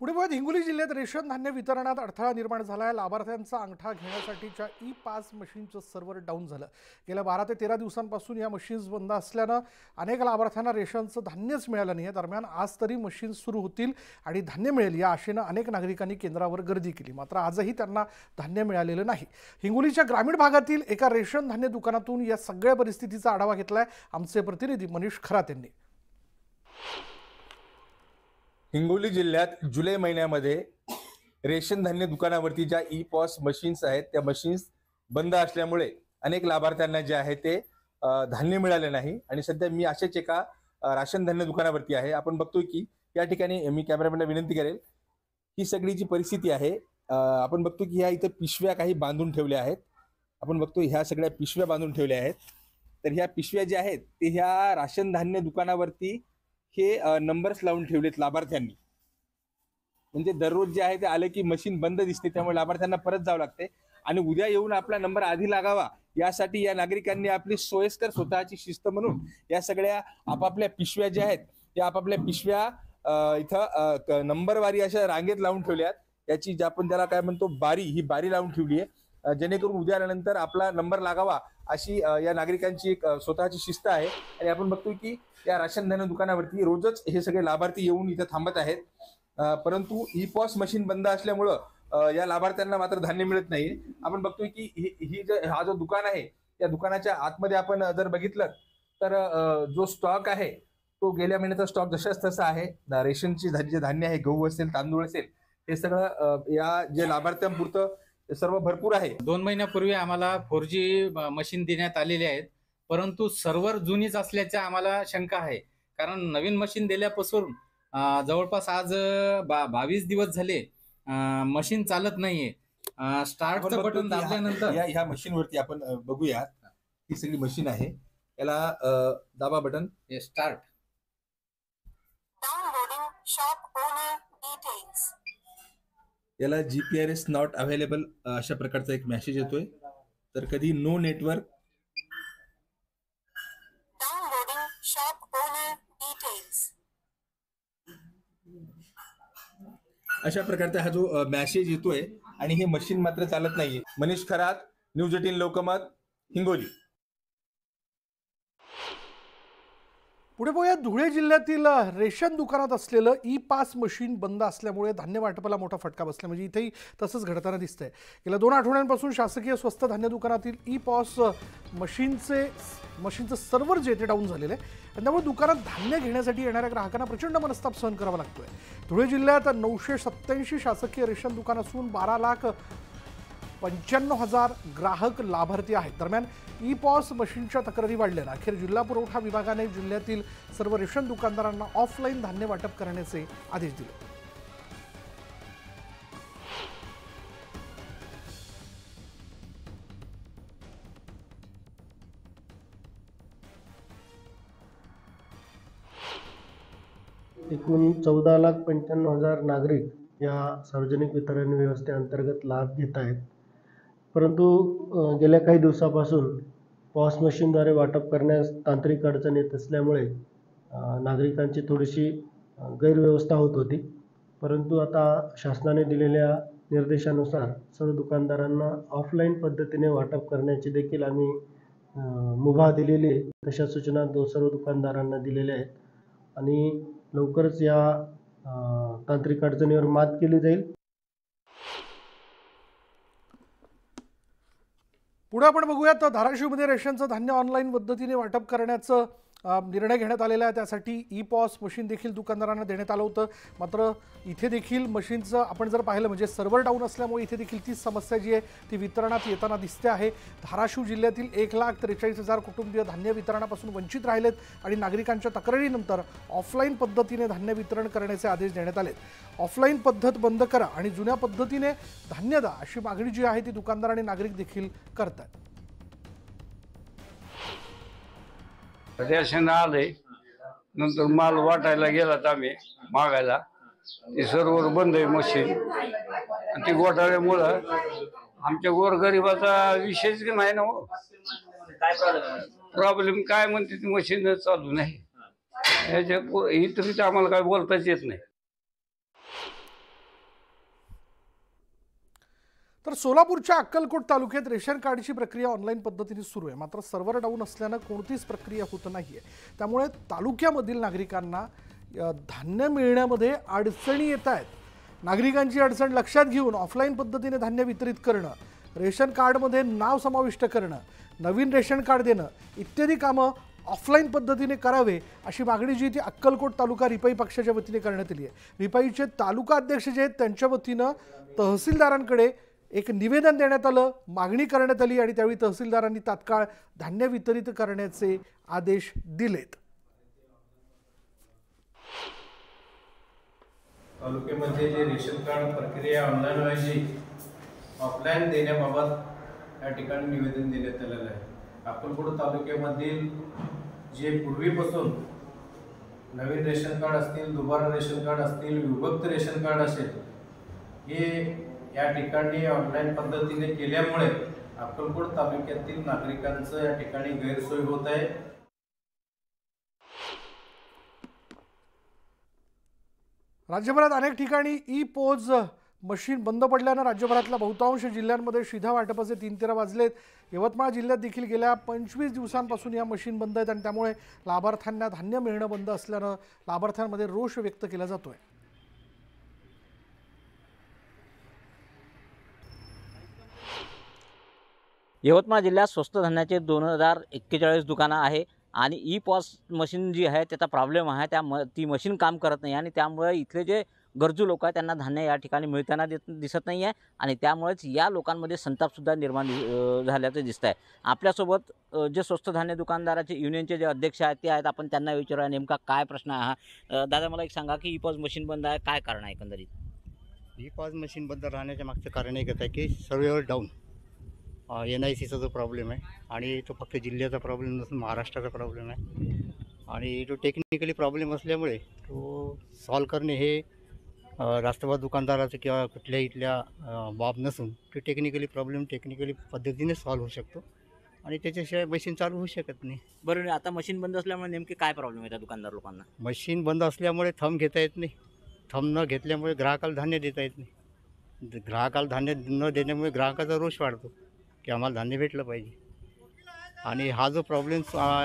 पुढे बघत हिंगोली जिल्ह्यात रेशन धान्य वितरणात अडथळा निर्माण झाला आहे। लाभार्थ्यांचा अंगठा घेण्यासाठीच्या ई-पास मशीनचं सर्व्हर डाऊन झालं। गेल्या 12 ते 13 दिवसांपासून या मशीन्स बंद असल्यानं अनेक लाभार्थ्यांना रेशनचं धान्यच मिळालं नाही। दरम्यान आज तरी मशीन सुरू होतील आणि धान्य मिळेल या आशेनं अनेक नागरिकांनी केंद्रावर गर्दी केली, मात्र आजही त्यांना धान्य मिळालेलं नाही। हिंगोलीच्या ग्रामीण भागातील एका रेशन धान्य दुकानातून या सगळ्या परिस्थितीचा आढावा घेतलाय आमचे प्रतिनिधी मनीष खरात यांनी। हिंगोली जिल्ह्यात जुलै महिन्यामध्ये रेशन धान्य दुकानावरती ज्या ई-पॉस मशीन्स आहेत त्या मशीन्स बंद असल्यामुळे अनेक लाभार्थ्यांना जे आहे ते धान्य मिळाले नाही। आणि सध्या मी अशाच एका राशन धान्य दुकानावरती आहे। आपण बघतोय की या ठिकाणी मी कॅमेरामॅनला विनंती करेल, ही सगळी जी परिस्थिती आहे आपण बघतो की ह्या इथं पिशव्या काही बांधून ठेवल्या आहेत। आपण बघतो ह्या सगळ्या पिशव्या बांधून ठेवल्या आहेत। तर ह्या पिशव्या ज्या आहेत ते ह्या राशन धान्य दुकानावरती हे नंबर्स लावून ठेवलेत लाभार्थ्यांनी। म्हणजे दररोज जे आहे ते आले की मशीन बंद दिसते, त्यामुळे लाभार्थ्यांना परत जावं लागते आणि उद्या येऊन आपला नंबर आधी लागावा यासाठी या नागरिकांनी आपली सोयीस्कर स्वतःची शिस्त म्हणून या सगळ्या आपापल्या पिशव्या ज्या आहेत त्या आपापल्या पिशव्या इथं नंबरवारी अशा रांगेत लावून ठेवल्यात। याची जी आपण त्याला काय म्हणतो बारी, ही बारी लावून ठेवली आहे जेणेकरून उद्या नंतर आपला नंबर लागावा अशी या नागरिकांची एक स्वतःची शिस्त आहे। आणि आपण बघतोय की या राशन धान्य दुकानावरती रोजच हे सगळे लाभार्थी येऊन इथे थांबत आहेत, परंतु ई-पॉस मशीन बंद असल्यामुळं या लाभार्थ्यांना मात्र धान्य मिळत नाही। आपण बघतोय की हा जो दुकान आहे त्या दुकानाच्या आतमध्ये आपण जर बघितलं तर जो स्टॉक आहे तो गेल्या महिन्याचा स्टॉक जशाच तसा आहे। रेशनची जे धान्य आहे, गहू असेल, तांदूळ असेल, हे सगळं या जे लाभार्थ्यांपुरतं सर्व भरपूर आहे। 2 महिन्यापूर्वी आम्हाला 4G मशीन देण्यात आलेले आहेत, परंतु सर्व्हर जुनीच असल्याची आम्हाला शंका आहे। कारण नवीन मशीन दिल्यापासून जवळपास आज 22 दिवस झाले मशीन चालत नाहीये। स्टार्टचं बटन दाबल्यानंतर ह्या मशीनवरती आपण बघूया, ही सगळी मशीन आहे, याला दाबा button, start. Downloading shop owner details. याला GPRS नॉट अवेलेबल अशा प्रकारचा एक मेसेज येतोय। तर कधी no network, downloading shop owner details, अशा प्रकारचा हा जो मेसेज येतोय आणि हे मशीन मात्र चालत नाहीये। मनीष खरात, न्यूज 18 लोकमत, हिंगोली। पुढे बघूया धुळे जिल्ह्यातील रेशन दुकानात असलेलं ई-पास मशीन बंद असल्यामुळे धान्य वाटपाला मोठा फटका बसला। म्हणजे इथेही तसंच घडताना दिसतंय। गेल्या 2 आठवड्यांपासून शासकीय स्वस्त धान्य दुकानातील ई-पॉस मशीनचं सर्व्हर जे ते डाऊन झालेलं आहे आणि त्यामुळे दुकानात धान्य घेण्यासाठी येणाऱ्या ग्राहकांना प्रचंड मनस्ताप सहन करावा लागतोय। धुळे जिल्ह्यात 987 शासकीय रेशन दुकान असून 12,95,000 ग्राहक लाभार्थी आहेत। दरम्यान ई-पॉस मशीनच्या तक्रारी वाढल्यानं अखेर जिल्हा पुरवठा विभागाने जिल्ह्यातील सर्व रेशन दुकानदारांना ऑफलाईन धान्य वाटप करण्याचे आदेश दिले। एकूण 14,95,000 नागरिक या सार्वजनिक वितरण व्यवस्थेअंतर्गत लाभ घेत आहेत, परंतु गेल्या काही दिवसापासून पॉस मशीनद्वारे वाटप करण्यास तांत्रिक अडचण येत असल्यामुळे नागरिकांची थोडीशी गैरव्यवस्था होत होती। परंतु आता शासनाने दिलेल्या निर्देशानुसार सर्व दुकानदारांना ऑफलाईन पद्धतीने वाटप करण्याची देखील आम्ही मुभा दिलेली आहे। तशा सूचना सर्व दुकानदारांना दिलेल्या आहेत आणि लवकरच या तांत्रिक अडचणीवर मात केली जाईल। पुढे आपण बघूयात धाराशिवमध्ये रेशनचं धान्य ऑनलाईन पद्धतीने वाटप करण्याचं निर्णय घेण्यात आलेला आहे। त्यासाठी ई-पॉस मशीन देखील दुकानदारांना देण्यात आलं होतं, मात्र इथे देखील मशीनचं आपण जर पाहिलं म्हणजे सर्व्हर डाऊन असल्यामुळे इथे देखील ती समस्या जी आहे ती वितरणात येताना दिसते आहे। धाराशिव जिल्ह्यातील 1,43,000 कुटुंबीय धान्य वितरणापासून वंचित राहिलेत आणि नागरिकांच्या तक्रारीनंतर ऑफलाईन पद्धतीने धान्य वितरण करण्याचे आदेश देण्यात आलेत। ऑफलाईन पद्धत बंद करा आणि जुन्या पद्धतीने धान्य द्या अशी मागणी जी आहे ती दुकानदार आणि नागरिक देखील करतात। रेशन आले नंतर माल वाटायला गेलात आम्ही मागायला, ते सर्व्हर बंद आहे मशीन आणि ती घोटाळ्यामुळं आमच्या गोरगरिबाचा विषयच नाही ना हो। प्रॉब्लेम काय म्हणते ती मशीन चालू नाही, याच्या इतर आम्हाला काय बोलताच येत नाही। तर सोलापूरच्या अक्कलकोट तालुक्यात रेशन कार्डची प्रक्रिया ऑनलाईन पद्धतीने सुरू आहे, मात्र सर्व्हर डाऊन असल्यानं कोणतीच प्रक्रिया होत नाहीये. त्यामुळे तालुक्यामधील नागरिकांना धान्य मिळण्यामध्ये अडचणी येत आहेत. नागरिकांची अडचण लक्षात घेऊन ऑफलाईन पद्धतीने धान्य वितरित करणं, रेशन कार्डमध्ये नाव समाविष्ट करणं, नवीन रेशन कार्ड देणं इत्यादी कामं ऑफलाईन पद्धतीने करावे अशी मागणी जी ती अक्कलकोट तालुका रिपाई पक्षाच्या वतीने करण्यात आली आहे. रिपाईचे तालुका अध्यक्ष जे आहेत त्यांच्या वतीनं तहसीलदारांकडे एक निवेदन देण्यात आलं, मागणी करण्यात आली आणि त्यावेळी तहसीलदारांनी तात्काळ धान्य वितरित करण्याचे आदेश दिलेत. तालुक्यामध्ये जे रेशन कार्ड प्रक्रिया ऑनलाईन व्हायची ऑफलाईन देण्याबाबत या ठिकाणी निवेदन देण्यात आलेलं आहे. अक्कलकोट तालुक्यामधील जे पूर्वीपासून नवीन रेशन कार्ड असतील, दुबारा रेशन कार्ड असतील, विभक्त रेशन कार्ड असेल, हे या ठिकाणी ऑनलाईन पद्धतीने केल्यामुळे अक्कलकोट तालुक्यातील नागरिकांचं या ठिकाणी गैरसोय होत आहे. राज्यभरात अनेक ठिकाणी ई पोज मशीन बंद पडल्यानं राज्यभरातल्या बहुतांश जिल्ह्यांमध्ये शिधा वाटपाचे 3-3 वाजलेत. यवतमाळ जिल्ह्यात देखील गेल्या 25 दिवसांपासून या मशीन बंद आहेत आणि त्यामुळे लाभार्थ्यांना धान्य मिळणं बंद असल्यानं लाभार्थ्यांमध्ये रोष व्यक्त केला जातोय. यवतमाळ जिल्ह्यात स्वस्त धान्याचे 2041 दुकानं आहे आणि ई पॉस मशीन जी आहे त्याचा प्रॉब्लेम आहे. ती मशीन काम करत नाही आणि त्यामुळे इथले जे गरजू लोक आहेत त्यांना धान्य या ठिकाणी मिळताना दिसत नाही आहे आणि त्यामुळेच या लोकांमध्ये संतापसुद्धा निर्माण झाल्याचं दिसत आहे. आपल्यासोबत जे स्वस्त धान्य दुकानदाराचे युनियनचे जे अध्यक्ष आहेत ते आहेत. आपण त्यांना विचारूया नेमका काय प्रश्न आहे. दादा मला एक सांगा की ई पॉस मशीन बंद आहे, काय कारण आहे एकंदरीत? ई पॉस मशीन बंद राहण्याच्या मागचं कारण एकच आहे की सर्व्हर डाऊन. NICचा जो प्रॉब्लेम आहे आणि तो फक्त जिल्ह्याचा प्रॉब्लेम नसून महाराष्ट्राचा प्रॉब्लेम आहे आणि तो टेक्निकली प्रॉब्लेम असल्यामुळे तो सॉल्व करणे हे राष्ट्रवाद दुकानदाराचं किंवा कुठल्याही इथल्या बाब नसून तो टेक्निकली पद्धतीने सॉल्व होऊ शकतो आणि त्याच्याशिवाय मशीन चालू होऊ शकत नाही. बरं, आता मशीन बंद असल्यामुळे नेमके काय प्रॉब्लेम आहे त्या दुकानदार लोकांना? मशीन बंद असल्यामुळे थंब घेता येत नाही. थंब न घेतल्यामुळे ग्राहकाला धान्य देता येत नाही. ग्राहकाला धान्य न देण्यामुळे ग्राहकाचा रोष वाढतो की आम्हाला धान्य भेटलं पाहिजे. आणि हा जो प्रॉब्लेम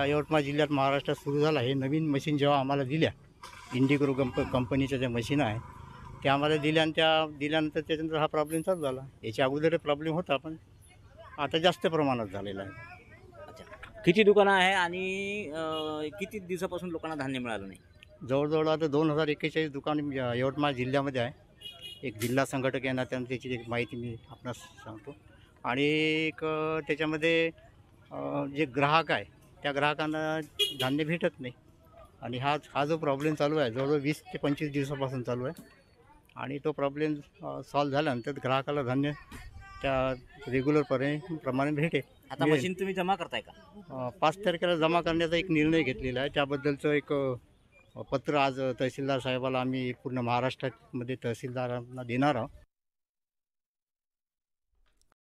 यवतमाळ जिल्ह्यात महाराष्ट्रात सुरू झाला, हे नवीन मशीन जेव्हा आम्हाला दिल्या, इंडिग्रो कंपनीच्या ज्या मशीन आहे त्या आम्हाला दिल्या आणि त्या दिल्यानंतर त्याच्यानंतर हा प्रॉब्लेम चालू झाला. याच्या अगोदर प्रॉब्लेम होता पण आता जास्त प्रमाणात झालेला आहे. अच्छा, किती दुकानं आहे आणि किती दिवसापासून लोकांना धान्य मिळालं नाही? जवळजवळ आता 2041 दुकान यवतमाळ जिल्ह्यामध्ये आहे. एक जिल्हा संघटक आहे ना, त्यांना त्याची एक माहिती मी आपणास सांगतो. आणि एक त्याच्यामध्ये जे ग्राहक आहे त्या ग्राहकांना धान्य भेटत नाही आणि हा जो प्रॉब्लेम चालू आहे जवळजवळ 20 ते 25 दिवसापासून चालू आहे आणि तो प्रॉब्लेम सॉल्व झाल्यानंतर ग्राहकाला धान्य त्या रेग्युलर प्रमाणे भेटेल. आता मशीन तुम्ही जमा करताय का? 5 तारखेला जमा करण्याचा एक निर्णय घेतलेला आहे. त्याबद्दलचं एक पत्र आज तहसीलदार साहेबाला आम्ही पूर्ण महाराष्ट्रामध्ये तहसीलदारांना देणार आहोत